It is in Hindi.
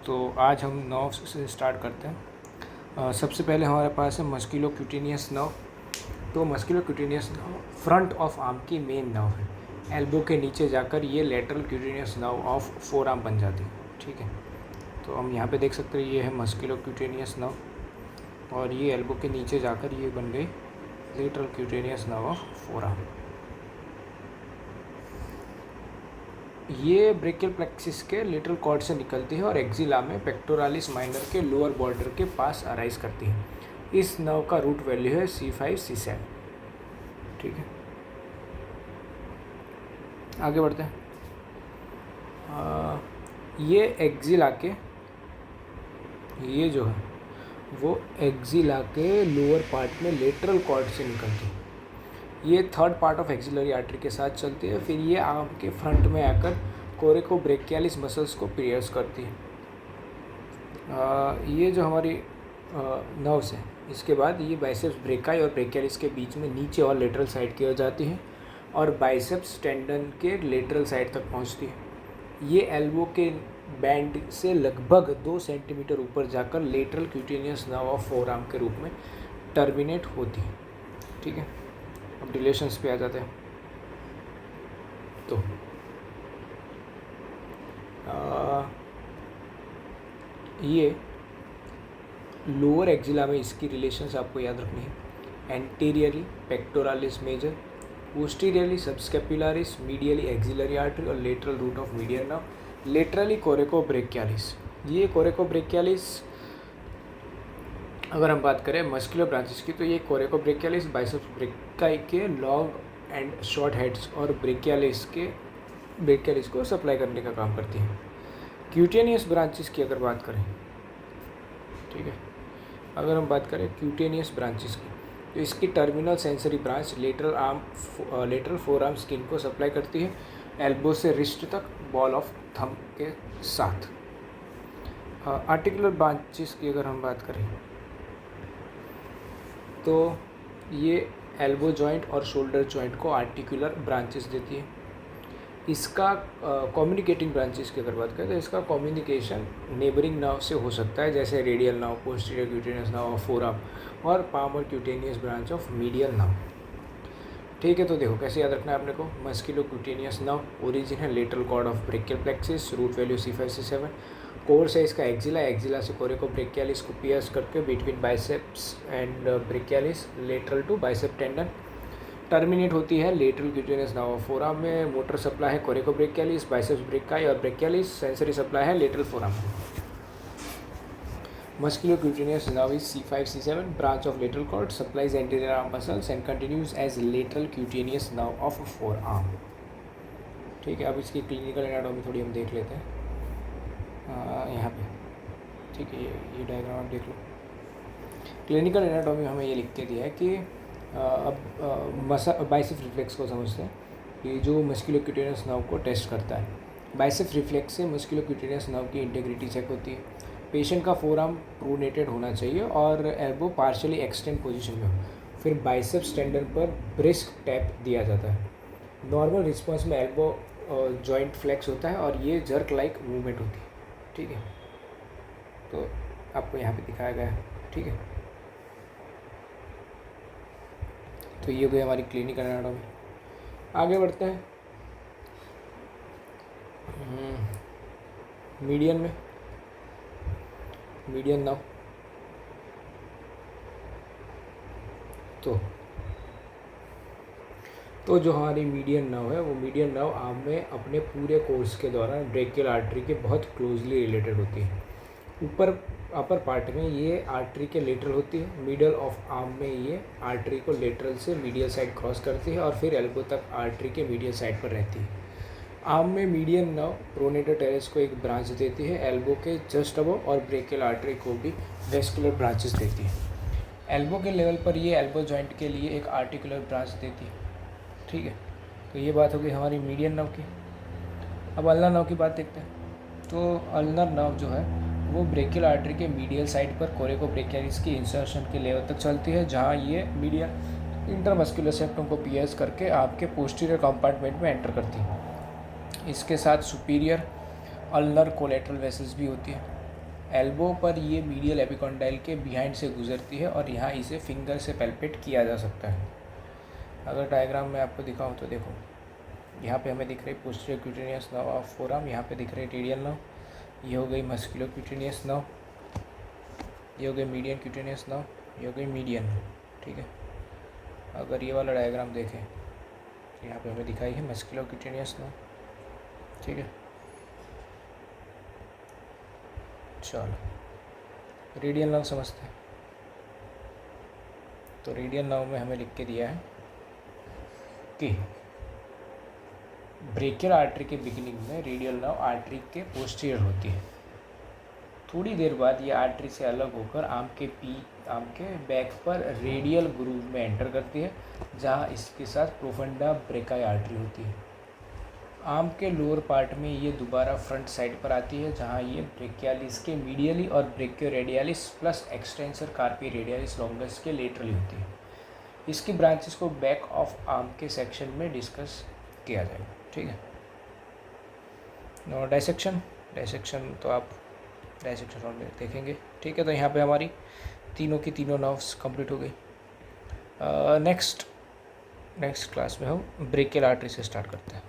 तो आज हम नर्व से स्टार्ट करते हैं। सबसे पहले हमारे पास है मस्कुलोक्यूटेनियस नर्व। तो musculocutaneous nerve front of arm की मेन नर्व है। एल्बो के नीचे जाकर ये lateral cutaneous nerve of four arm बन जाती है। ठीक है, तो हम यहाँ पे देख सकते हैं ये है मस्कुलोक्यूटेनियस नर्व और ये एल्बो के नीचे जाकर ये बन गई lateral cutaneous nerve of four arm. ये ब्रेकियल प्लेक्सिस के लेटरल कॉर्ड से निकलती है और एक्सिला में पेक्टोरालिस माइनर के लोअर बॉर्डर के पास अराइज करती है। इस नर्व का रूट वैल्यू है C5-C7। ठीक है, आगे बढ़ते हैं। ये एक्सिला के ये जो है वो एक्सिला के लोअर पार्ट में लेटरल कॉर्ड से निकलती है। ये third part of axillary artery के साथ चलती है। फिर ये आर्म के फ्रंट में आकर कोरेकोब्रेकियालिस मसल्स को पियर्स करती है। ये जो हमारी नर्व्स है, इसके बाद ये बाइसेप्स ब्रेकाई और ब्रेकियालिस के बीच में नीचे और लेटरल साइड की ओर जाती है और बाइसेप्स टेंडन के लेटरल साइड तक पहुंचती है। ये एल्बो के बैंड से लगभग 2 सेंटीमीटर ऊपर जाकर lateral cutaneous nerve of four arm के रूप में टर्मिनेट होती है। ठीक है, अब रिलेशंस पे आ जाते हैं। तो ये लोअर एक्सिला में इसकी रिलेशंस आपको याद रखनी है। Anteriorly pectoralis major, posteriorly subscapularis, medially axillary artery और lateral root of median nerve, laterally coracobrachialis. ये कोरेकोब्रेकियालिस अगर हम बात करें मस्कुलर ब्रांचेस की, तो ये कोरेकोब्रेकियालिस बाइसेप्स ब्रेकाई के लॉन्ग एंड शॉर्ट हेड्स और ब्रेकियालिस को सप्लाई करने का काम करती है। क्यूटेनियस ब्रांचेस की अगर बात करें, ठीक है, अगर हम बात करें क्यूटेनियस ब्रांचेस की, तो इसकी terminal sensory branch lateral four arm skin को सप्लाई करती है एल्बो से रिस्ट तक बॉल ऑफ थंब के साथ। आर्टिकुलर ब्रांचेस की अगर हम बात करें तो ये एल्बो जॉइंट और शोल्डर जॉइंट को आर्टिकुलर ब्रांचेस देती है। इसका कम्युनिकेटिंग ब्रांचेस की अगर बात करें तो इसका कम्युनिकेशन नेबरिंग नर्व से हो सकता है, जैसे radial nerve, posterior cutaneous nerve of forearm और palmar cutaneous branch of medial nerve. ठीक है, तो देखो कैसे याद रखना है आपने को। मस्कुलोक्यूटेनियस नर्व ओरिजिन है lateral cord of brachial plexus, root value C5-C7। Course है इसका एक्सिला से कोरेकोब्रेकियालिस को पियर्स करके between biceps and brachialis lateral to bicep tendon terminate होती है lateral cutaneous nerve of forearm में। मोटर सप्लाई है कोरेकोब्रेकियालिस, बाइसेप्स ब्रेकाई और ब्रेकियालिस। सेंसरी सप्लाई है lateral forearm. Musculocutaneous nerve is C5-C7 branch of lateral cord, supplies anterior arm muscles and continues as lateral cutaneous nerve of forearm। ठीक है, अब इसकी क्लिनिकल एनाटॉमी थोड़ी हम देख लेते हैं यहाँ पे। ठीक है, ये डायग्राम आप देख लो। क्लिनिकल एनाटॉमी हमें ये लिख के दिया है कि अब बाइसेप रिफ्लेक्स को समझते हैं। ये जो मस्कुलोक्यूटेनियस नर्व को टेस्ट करता है। बाइसेप रिफ्लेक्स से मस्कुलोक्यूटेनियस नर्व की इंटेग्रिटी चेक होती है। पेशेंट का फोर आर्म प्रोनेटेड होना चाहिए और एल्बो पार्शियली एक्सटेंड पोजीशन में हो। फिर बाइसेप्स टेंडन पर ब्रिस्क टैप दिया जाता है। नॉर्मल रिस्पॉन्स में एल्बो जॉइंट फ्लेक्स होता है और ये जर्क लाइक मूवमेंट होती है। ठीक है, तो आपको यहाँ पे दिखाया गया है। ठीक है, तो ये हो गई हमारी क्लिनिकल एनाटॉमी। आगे बढ़ते हैं मीडियन में। मीडियन नर्व, तो जो हमारी मीडियन नर्व है वो मीडियन नर्व आर्म में अपने पूरे कोर्स के दौरान ब्रेकियल आर्टरी के बहुत क्लोजली रिलेटेड होती है। ऊपर अपर पार्ट में ये आर्टरी के लेटरल होती है। मिडल ऑफ आर्म में ये आर्टरी को लेटरल से मीडियल साइड क्रॉस करती है और फिर एल्बो तक आर्टरी के मीडियल साइड पर रहती है। आर्म में मीडियन नर्व प्रोनेटर टेरेस को एक ब्रांच देती है एल्बो के जस्ट अबव और ब्रेकियल आर्टरी को भी वेस्कुलर ब्रांचेस देती है। एल्बो के लेवल पर ये एल्बो जॉइंट के लिए एक आर्टिकुलर ब्रांच देती है। ठीक है, तो ये बात हो गई हमारी मीडियन नर्व की। अब अल्नर नर्व की बात देखते हैं। तो अल्नर नर्व जो है वो ब्रेकियल आर्टरी के मीडियल साइड पर कोरेकोब्रेकियालिस की इंसर्शन के लेवल तक चलती है, जहाँ ये मीडियल इंटरमस्कुलर सेप्टम को पियर्स करके आपके पोस्टीरियर कंपार्टमेंट में एंटर करती है। इसके साथ सुपीरियर अल्नर कोलेटरल वेसल्स भी होती है। एल्बो पर ये मीडियल एपिकॉन्डाइल के बिहाइंड से गुजरती है और यहाँ इसे फिंगर से पैल्पेट किया जा सकता है। अगर डायग्राम में आपको दिखाऊँ तो देखो, यहाँ पे हमें दिख रही posterior cutaneous nerve of forearm, यहाँ पे दिख रही रेडियल नर्व, ये हो गई मस्कुलर क्यूटेनियस नर्व, ये हो गई मीडियन क्यूटेनियस नर्व, ये हो गई मीडियन नर्व, ठीक है। अगर ये वाला डायग्राम देखें, यहाँ पे हमें दिखाई है मस्कुलर क्यूटेनियस नर्व, ठीक है। चलो रेडियल नर्व समझते हैं। तो रेडियल नर्व में हमें लिख के दिया है कि ब्रेकियल आर्टरी के बिगिनिंग में रेडियल नर्व आर्टरी के पोस्टीरियर होती है। थोड़ी देर बाद ये आर्टरी से अलग होकर आर्म के बैक पर रेडियल ग्रूव में एंटर करती है, जहाँ इसके साथ प्रोफंडा ब्रेकाई आर्टरी होती है। आर्म के लोअर पार्ट में ये दोबारा फ्रंट साइड पर आती है, जहाँ ये ब्रेकियालिस के मीडियली और brachioradialis plus extensor कार्पी radialis longus के लेटरली होती है। इसकी ब्रांचेस को बैक ऑफ आर्म के सेक्शन में डिस्कस किया जाएगा, ठीक है। और डायसेक्शन तो आप डायसेक्शन राउंड में देखेंगे, ठीक है। तो यहाँ पे हमारी तीनों की तीनों नर्व्स कंप्लीट हो गई। नेक्स्ट क्लास में हम ब्रेकियल आर्टरी से स्टार्ट करते हैं।